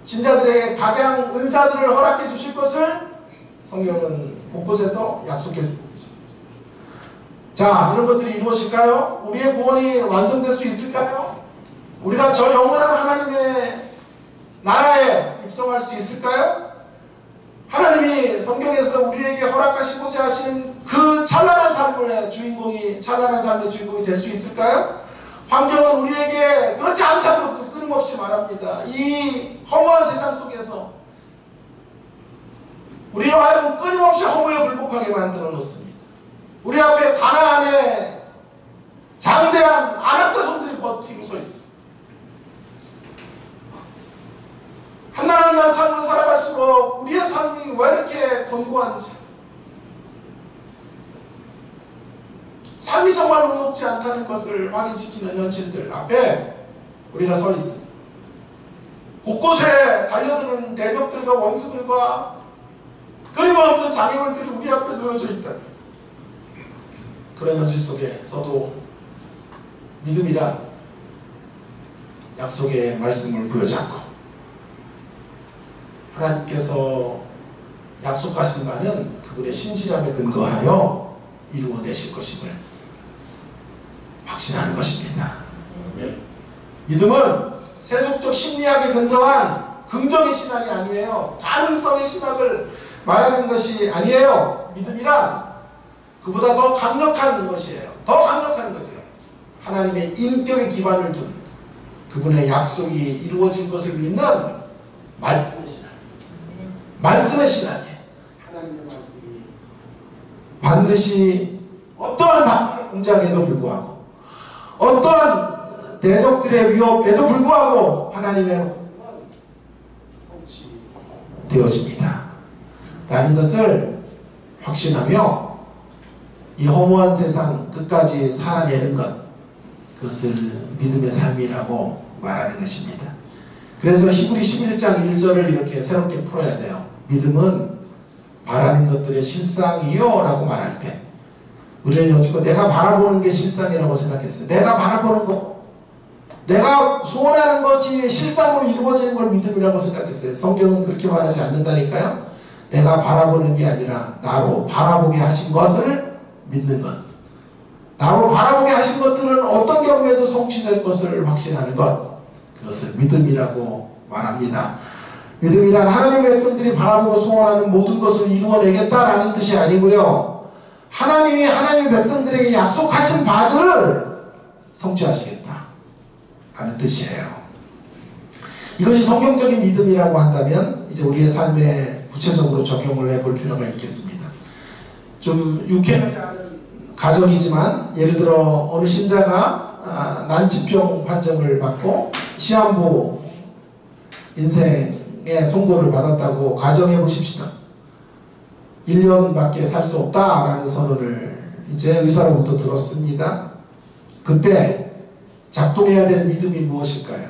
신자들에게 각양 은사들을 허락해 주실 것을 성령은 곳곳에서 약속해 주고 있습니다. 자, 이런 것들이 이루어질까요? 우리의 구원이 완성될 수 있을까요? 우리가 저 영원한 하나님의 나라에 입성할 수 있을까요? 하나님이 성경에서 우리에게 허락하시고자 하시는 그 찬란한 삶의 주인공이 될 수 있을까요? 환경은 우리에게 그렇지 않다고 끊임없이 말합니다. 이 허무한 세상 속에서 우리로 하여금 끊임없이 허무에 굴복하게 만들어 놓습니다. 우리 앞에 가나안의 장대한 아낙자손들이 버티고 서 있습니다. 한날 한날 삶을 살아갈수록 우리의 삶이 왜 이렇게 견고한지, 삶이 정말 녹록지 않다는 것을 확인시키는 현실들 앞에 우리가 서 있습니다. 곳곳에 달려드는 대적들과 원수들과 끊임없는 장애물들이 우리 앞에 놓여져 있다. 그런 현실 속에서도 믿음이란 약속의 말씀을 부여잡고 하나님께서 약속하신 바는 그분의 신실함에 근거하여 이루어내실 것임을 확신하는 것입니다. 믿음은 세속적 심리학에 근거한 긍정의 신학이 아니에요. 가능성의 신학을 말하는 것이 아니에요. 믿음이란 그보다 더 강력한 것이에요. 더 강력한 거죠. 하나님의 인격의 기반을 둔 그분의 약속이 이루어진 것을 믿는 말씀의 신학. 말씀의 신학이에요. 하나님의 말씀이 반드시 어떠한 공작에도 불구하고 어떠한 대적들의 위협에도 불구하고 하나님의 말씀은 성취되어집니다. 라는 것을 확신하며 이 허무한 세상 끝까지 살아내는 것, 그것을 믿음의 삶이라고 말하는 것입니다. 그래서 히브리 11장 1절을 이렇게 새롭게 풀어야 돼요. 믿음은 바라는 것들의 실상이요 라고 말할 때 우리는 여지껏 내가 바라보는 게 실상이라고 생각했어요. 내가 바라보는 것, 내가 소원하는 것이 실상으로 이루어지는 걸 믿음이라고 생각했어요. 성경은 그렇게 말하지 않는다니까요. 내가 바라보는 게 아니라 나로 바라보게 하신 것을 믿는 것, 나로 바라보게 하신 것들은 어떤 경우에도 성취될 것을 확신하는 것, 그것을 믿음이라고 말합니다. 믿음이란 하나님의 백성들이 바라보고 소원하는 모든 것을 이루어내겠다라는 뜻이 아니고요, 하나님이 하나님의 백성들에게 약속하신 바들을 성취하시겠다 라는 뜻이에요. 이것이 성경적인 믿음이라고 한다면 이제 우리의 삶에 구체적으로 적용을 해볼 필요가 있겠습니다. 좀 유쾌하지 않은 가정이지만, 예를 들어 어느 신자가 난치병 판정을 받고 시한부 인생의 선고를 받았다고 가정해 보십시다. 1년밖에 살 수 없다라는 선언을 이제 의사로부터 들었습니다. 그때 작동해야 될 믿음이 무엇일까요?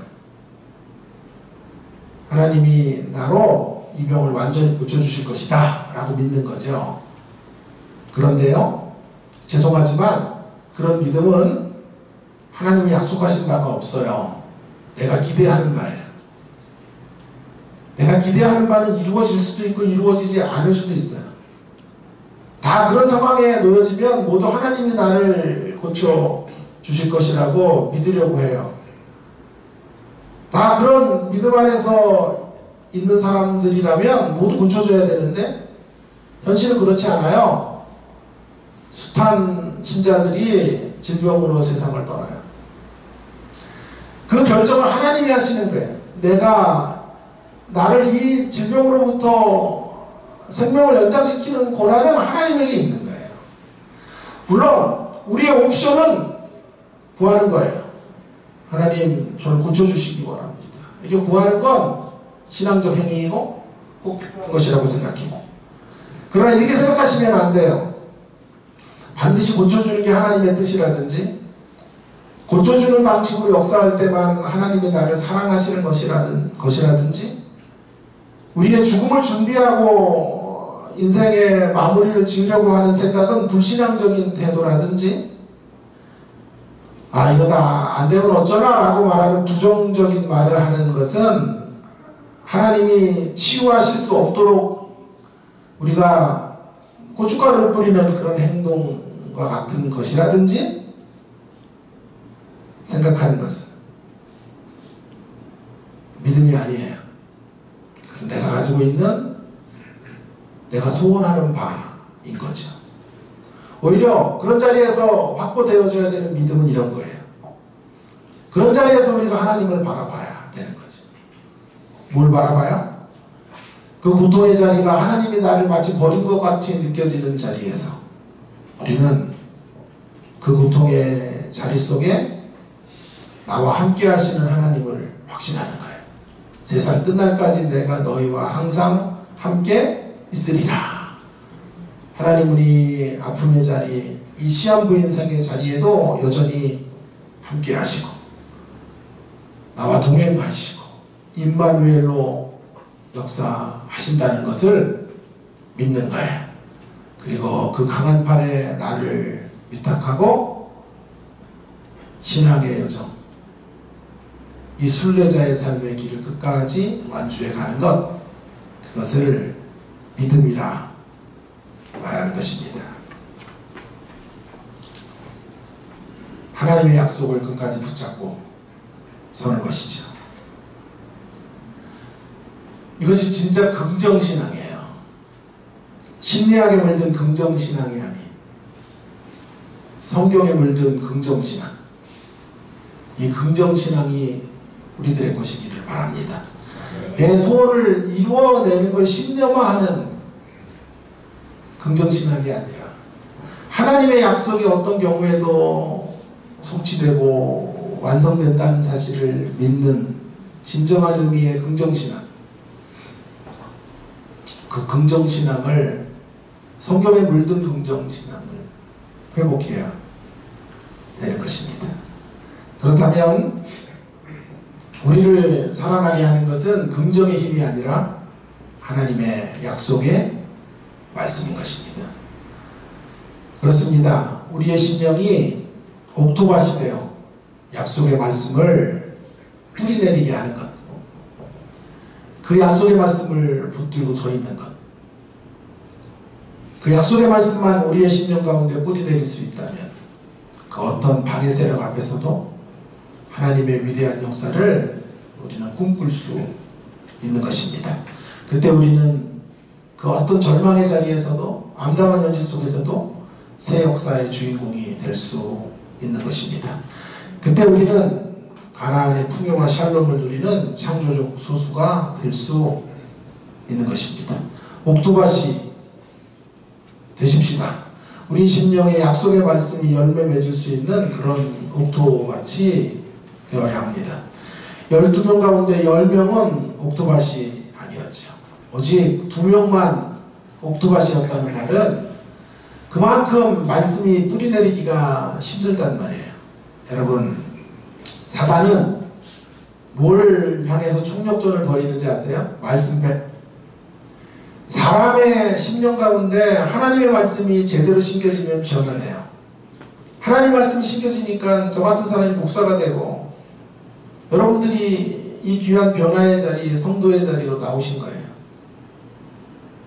하나님이 나로 이 병을 완전히 고쳐주실 것이다 라고 믿는 거죠. 그런데요, 죄송하지만 그런 믿음은 하나님이 약속하신 바가 없어요. 내가 기대하는 바예요. 내가 기대하는 바는 이루어질 수도 있고 이루어지지 않을 수도 있어요. 다 그런 상황에 놓여지면 모두 하나님이 나를 고쳐주실 것이라고 믿으려고 해요. 다 그런 믿음 안에서 있는 사람들이라면 모두 고쳐줘야 되는데 현실은 그렇지 않아요. 숱한 신자들이 질병으로 세상을 떠나요. 그 결정을 하나님이 하시는 거예요. 내가 나를 이 질병으로부터 생명을 연장시키는 권한은 하나님에게 있는 거예요. 물론 우리의 옵션은 구하는 거예요. 하나님, 저를 고쳐주시기 원합니다. 이게 구하는 건 신앙적 행위이고 꼭 필요한 것이라고 생각해요. 그러나 이렇게 생각하시면 안 돼요. 반드시 고쳐주는 게 하나님의 뜻이라든지, 고쳐주는 방식으로 역사할 때만 하나님이 나를 사랑하시는 것이라든지, 우리의 죽음을 준비하고 인생의 마무리를 지으려고 하는 생각은 불신앙적인 태도라든지, 이러다 안 되면 어쩌나 라고 말하는 부정적인 말을 하는 것은 하나님이 치유하실 수 없도록 우리가 고춧가루를 뿌리는 그런 행동과 같은 것이라든지 생각하는 것은 믿음이 아니에요. 그래서 내가 가지고 있는, 내가 소원하는 바인 거죠. 오히려 그런 자리에서 확보되어져야 되는 믿음은 이런 거예요. 그런 자리에서 우리가 하나님을 바라봐야 되는 거죠. 뭘 바라봐요? 그 고통의 자리가 하나님이 나를 마치 버린 것 같이 느껴지는 자리에서 우리는 그 고통의 자리 속에 나와 함께 하시는 하나님을 확신하는 거예요. 세상 끝날까지 내가 너희와 항상 함께 있으리라. 하나님, 우리 아픔의 자리, 이 시한부 인생의 자리에도 여전히 함께 하시고 나와 동행하시고 임마누엘로 역사하신다는 것을 믿는 거예요. 그리고 그 강한 팔에 나를 위탁하고 신앙의 여정, 이 순례자의 삶의 길을 끝까지 완주해 가는 것, 그것을 믿음이라 말하는 것입니다. 하나님의 약속을 끝까지 붙잡고 서는 것이죠. 이것이 진짜 긍정신앙이에요. 심리학에 물든 긍정신앙이 아닌 성경에 물든 긍정신앙. 이 긍정신앙이 우리들의 것이기를 바랍니다. 내 소원을 이루어내는 걸 신념화하는 긍정신학이 아니라 하나님의 약속이 어떤 경우에도 성취되고 완성된다는 사실을 믿는 진정한 의미의 긍정신학. 그 긍정신앙을, 성경에 물든 긍정신앙을 회복해야 되는 것입니다. 그렇다면 우리를 살아나게 하는 것은 긍정의 힘이 아니라 하나님의 약속의 말씀인 것입니다. 그렇습니다. 우리의 심령이 옥토밭이 되어 약속의 말씀을 뿌리내리게 하는 것, 그 약속의 말씀을 붙들고 서 있는 것, 그 약속의 말씀만 우리의 심령 가운데 뿌리내릴 수 있다면 그 어떤 방해 세력 앞에서도 하나님의 위대한 역사를 우리는 꿈꿀 수 있는 것입니다. 그때 우리는 그 어떤 절망의 자리에서도, 암담한 현실 속에서도 새 역사의 주인공이 될 수 있는 것입니다. 그때 우리는 가나안의 풍요와 샬롬을 누리는 창조적 소수가 될 수 있는 것입니다. 옥토밭이 되십시다. 우리 심령의 약속의 말씀이 열매 맺을 수 있는 그런 옥토밭이 되어야 합니다. 12명 가운데 10명은 옥토밭이 아니었죠. 오직 2명만 옥토밭이었다는 말은 그만큼 말씀이 뿌리내리기가 힘들단 말이에요. 여러분, 사단은 뭘 향해서 총력전을 벌이는지 아세요? 말씀배. 사람의 심령 가운데 하나님의 말씀이 제대로 심겨지면 변화돼요. 하나님 말씀이 심겨지니까 저 같은 사람이 목사가 되고 여러분들이 이 귀한 변화의 자리, 성도의 자리로 나오신 거예요.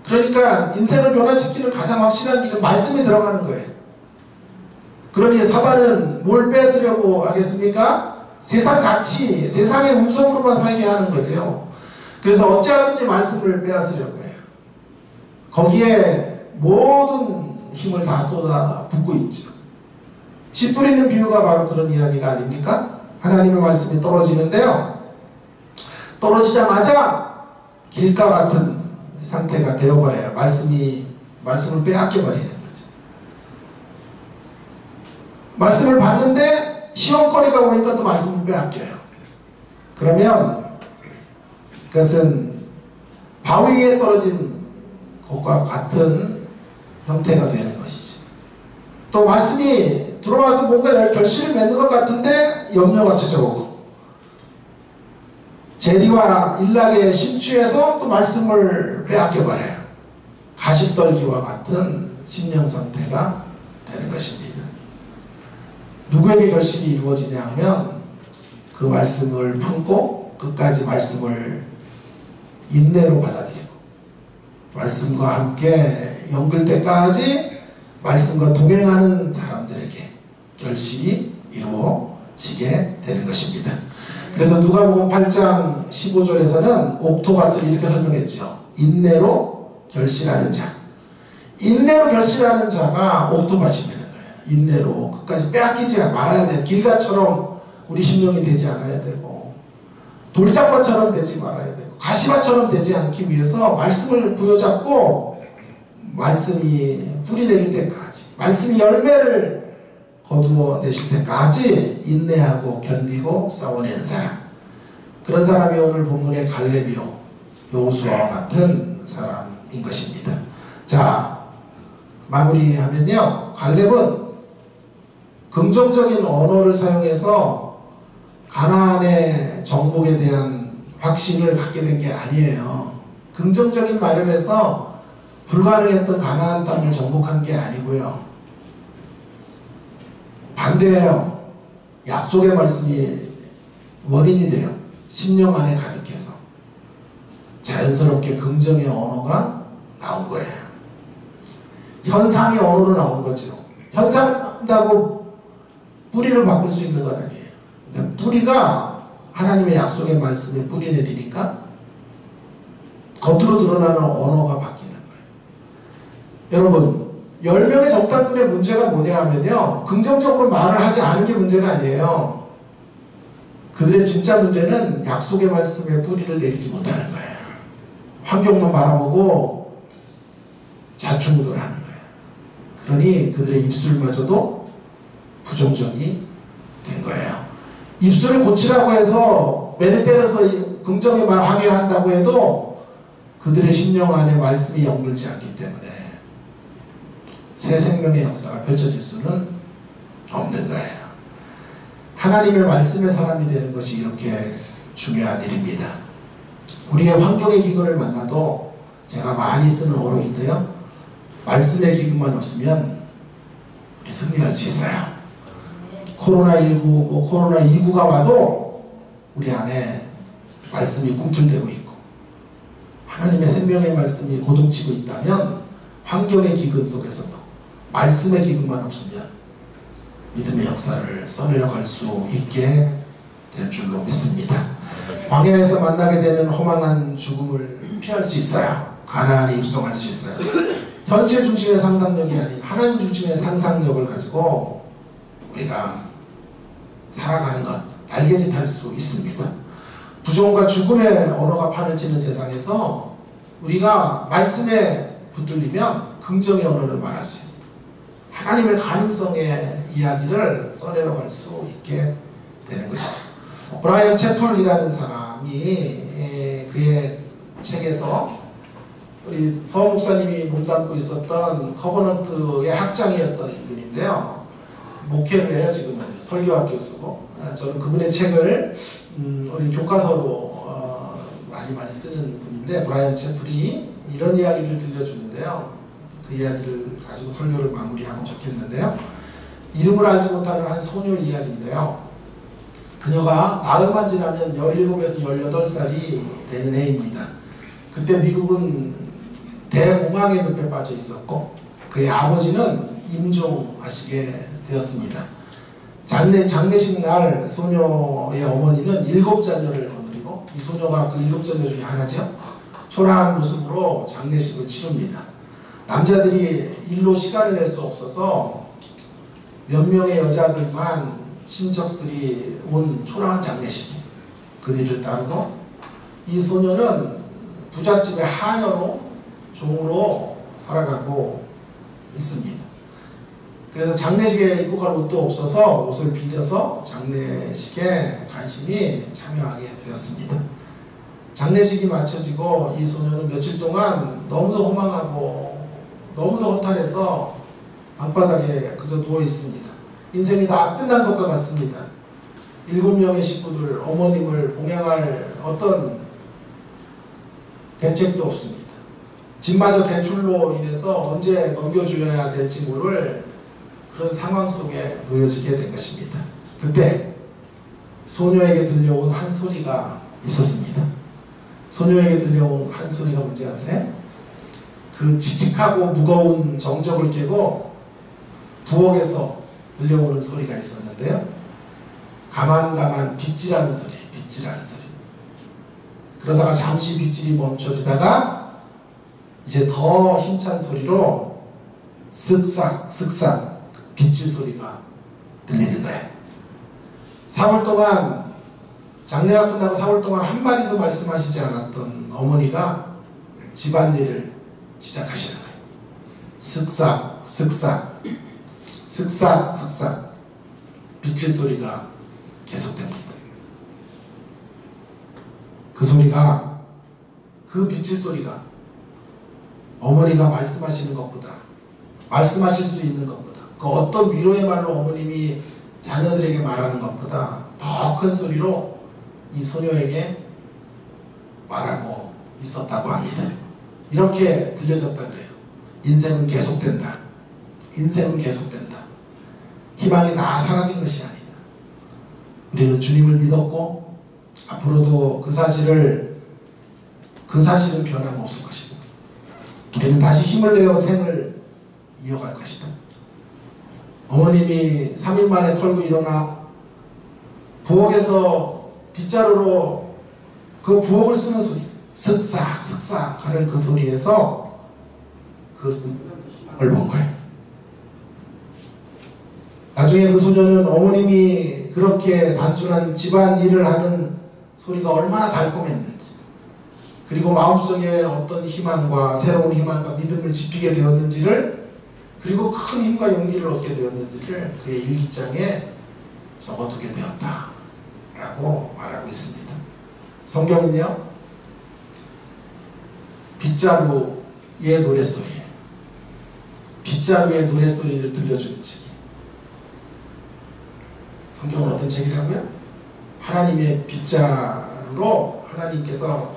그러니까 인생을 변화시키는 가장 확실한 길은 말씀에 들어가는 거예요. 그러니 사단은 뭘 뺏으려고 하겠습니까? 세상 가치, 세상의 음성으로만 살게 하는 거죠. 그래서 어찌하든지 말씀을 빼앗으려고 해요. 거기에 모든 힘을 다 쏟아붓고 있죠. 씨 뿌리는 비유가 바로 그런 이야기가 아닙니까? 하나님의 말씀이 떨어지는데요, 떨어지자마자 길가 같은 상태가 되어버려요. 말씀을 빼앗겨 버리는 거죠. 말씀을 받는데 시험거리가 오니까 또 말씀을 빼앗겨요. 그러면 그것은 바위 위에 떨어진 것과 같은 형태가 되는 것이죠. 또 말씀이 들어와서 뭔가 결실을 맺는 것 같은데 염려가 찾아오고, 재리와 일락에 심취해서 또 말씀을 빼앗겨버려요. 가시떨기와 같은 심령 상태가 되는 것입니다. 누구에게 결실이 이루어지냐 하면 그 말씀을 품고 끝까지 말씀을 인내로 받아들이고 말씀과 함께 연결 때까지 말씀과 동행하는 사람들에게 결실이 이루어지게 되는 것입니다. 그래서 누가복음 8장 15절에서는 옥토밭을 이렇게 설명했죠. 인내로 결실하는 자. 인내로 결실하는 자가 옥토밭이 되는 거예요. 인내로 끝까지 빼앗기지 말아야 돼요. 길가처럼 우리 심령이 되지 않아야 되고, 돌짝밭처럼 되지 말아야 되고, 가시밭처럼 되지 않기 위해서 말씀을 부여잡고 말씀이 뿌리내릴 때까지, 말씀이 열매를 거두어 내실 때까지 인내하고 견디고 싸워내는 사람, 그런 사람이 오늘 본문의 갈렙이요 여호수아와 같은 사람인 것입니다. 자, 마무리하면요, 갈렙은 긍정적인 언어를 사용해서 가나안의 정복에 대한 확신을 갖게 된 게 아니에요. 긍정적인 말을 해서 불가능했던 가나안 땅을 정복한 게 아니고요, 반대예요. 약속의 말씀이 원인이 돼요. 심령 안에 가득해서 자연스럽게 긍정의 언어가 나온 거예요. 현상의 언어로 나온 거죠. 현상이라고 뿌리를 바꿀 수 있는 건 아니에요. 그러니까 뿌리가 하나님의 약속의 말씀에 뿌리 내리니까 겉으로 드러나는 언어가 바뀌는 거예요. 여러분, 10명의 정탐꾼의 문제가 뭐냐 하면요, 긍정적으로 말을 하지 않은 게 문제가 아니에요. 그들의 진짜 문제는 약속의 말씀에 뿌리를 내리지 못하는 거예요. 환경만 바라보고 좌충우돌 하는 거예요. 그러니 그들의 입술마저도 부정적이 된 거예요. 입술을 고치라고 해서 매를 때려서 긍정의 말 하게 한다고 해도 그들의 심령 안에 말씀이 영불지 않기 때문에 새 생명의 역사가 펼쳐질 수는 없는 거예요. 하나님의 말씀의 사람이 되는 것이 이렇게 중요한 일입니다. 우리의 환경의 기근을 만나도 제가 많이 쓰는 어록인데요, 말씀의 기근만 없으면 우리 승리할 수 있어요. 코로나19, 코로나29가 와도 우리 안에 말씀이 꿈틀대고 있고 하나님의 생명의 말씀이 고동치고 있다면 환경의 기근 속에서도 말씀의 기근만 없으면 믿음의 역사를 써내려 갈 수 있게 될 줄로 믿습니다. 광야에서 만나게 되는 허망한 죽음을 피할 수 있어요. 가나안에 입성할 수 있어요. 현실 중심의 상상력이 아닌 하나님 중심의 상상력을 가지고 우리가 살아가는 것, 날개짓 할 수 있습니다. 부정과 죽음의 언어가 판을 치는 세상에서 우리가 말씀에 붙들리면 긍정의 언어를 말할 수 있습니다. 하나님의 가능성의 이야기를 써내려 갈 수 있게 되는 것이죠. 브라이언 채플이라는 사람이 그의 책에서 우리 서 목사님이 몸담고 있었던 커버넌트의 학장이었던 분인데요. 목회를 해요. 지금은 설교학 교수고. 저는 그분의 책을 우리 교과서로 많이 쓰는 분인데, 브라이언 채플이 이런 이야기를 들려주는데요. 그 이야기를 가지고 설교를 마무리하면 좋겠는데요. 이름을 알지 못하는 한 소녀 이야기인데요. 그녀가 나흘만 지나면 17에서 18살이 되는 해입니다. 그때 미국은 대공황의 늪에 빠져 있었고 그의 아버지는 임종하시게 되었습니다. 장례식 날 소녀의 어머니는 7자녀를 거느리고, 이 소녀가 그 7자녀 중에 하나죠. 초라한 모습으로 장례식을 치릅니다. 남자들이 일로 시간을 낼 수 없어서 몇 명의 여자들만, 친척들이 온 초라한 장례식, 그 뒤를 따르고, 이 소녀는 부잣집의 하녀로, 종으로 살아가고 있습니다. 그래서 장례식에 입고 갈 옷도 없어서 옷을 빌려서 장례식에 간신히 참여하게 되었습니다. 장례식이 마쳐지고 이 소녀는 며칠 동안 너무도 허망하고 너무도 허탈해서 방바닥에 그저 누워 있습니다. 인생이 다 끝난 것과 같습니다. 7명의 식구들, 어머님을 봉양할 어떤 대책도 없습니다. 집마저 대출로 인해서 언제 넘겨줘야 될지 모를 그런 상황 속에 놓여지게 된 것입니다. 그때 소녀에게 들려온 한 소리가 있었습니다. 소녀에게 들려온 한 소리가 뭔지 아세요? 그 칙칙하고 무거운 정적을 깨고 부엌에서 들려오는 소리가 있었는데요. 가만 빗질하는 소리, 빗질하는 소리. 그러다가 잠시 빗질이 멈춰지다가 이제 더 힘찬 소리로 쓱싹 빗질 소리가 들리는 거예요. 4월 동안, 장례가 끝나고 4월 동안 한마디도 말씀하시지 않았던 어머니가 집안일을 시작하시는 거예요. 쓱싹 빗질 소리가 계속됩니다. 그 빗질 소리가 어머니가 말씀하시는 것보다, 말씀하실 수 있는 것보다, 그 어떤 위로의 말로 어머님이 자녀들에게 말하는 것보다 더 큰 소리로 이 소녀에게 말하고 있었다고 합니다. 이렇게 들려졌다 그래요. 인생은 계속된다. 인생은 계속된다. 희망이 다 사라진 것이 아니다. 우리는 주님을 믿었고 앞으로도 그 사실은 변함없을 것이다. 우리는 다시 힘을 내어 생을 이어갈 것이다. 어머님이 3일 만에 털고 일어나 부엌에서 빗자루로 그 부엌을 쓰는 소리, 슥싹 슥싹 하는 그 소리에서 그걸 본 거예요. 나중에 그 소녀는 어머님이 그렇게 단순한 집안 일을 하는 소리가 얼마나 달콤했는지, 그리고 마음속에 어떤 희망과 새로운 희망과 믿음을 지피게 되었는지를, 그리고 큰 힘과 용기를 얻게 되었는지를 그의 일기장에 적어두게 되었다 라고 말하고 있습니다. 성경은요, 빗자루의 노랫소리, 빗자루의 노랫소리를 들려주는 책이에요. 성경은 어떤 책이라고요? 하나님의 빗자루로 하나님께서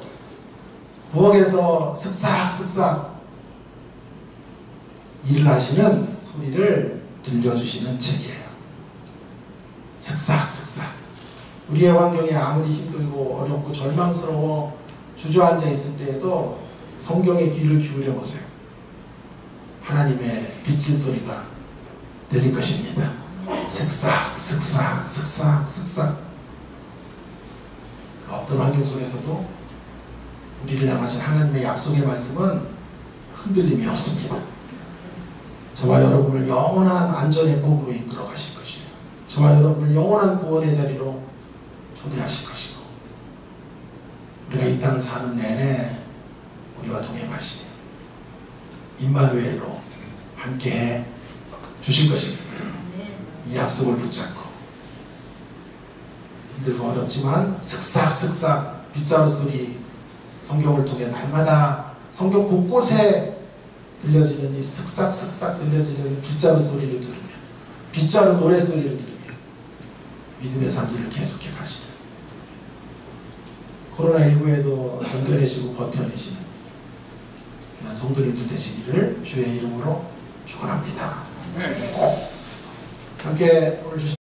부엌에서 슥싹슥싹 일을 하시는 소리를 들려주시는 책이에요. 슥싹슥싹. 우리의 환경이 아무리 힘들고 어렵고 절망스러워 주저앉아 있을 때에도 성경의 귀를 기울여 보세요. 하나님의 빗질 소리가 들릴 것입니다. 슥싹 슥싹 슥싹 슥싹. 어떤 환경 속에서도 우리를 향하신 하나님의 약속의 말씀은 흔들림이 없습니다. 저와 여러분을 영원한 안전의 복으로 이끌어 가실 것이에요. 저와 여러분을 영원한 구원의 자리로 초대하실 것이고, 우리가 이 땅을 사는 내내 우리와 동행하시며 임마누엘로 함께해 주실 것입니다. 이 약속을 붙잡고 힘들고 어렵지만 슥싹슥싹 빗자루 소리, 성경을 통해 날마다 성경 곳곳에 들려지는 이 슥싹슥싹 들려지는 빗자루 소리를 들으며, 빗자루 노래 소리를 들으며 믿음의 삶들을 계속해 가시는, 코로나19에도 견뎌내시고 버텨내시는 그런 성도님들 되시기를 주의 이름으로 축원합니다. 함께 오늘 주신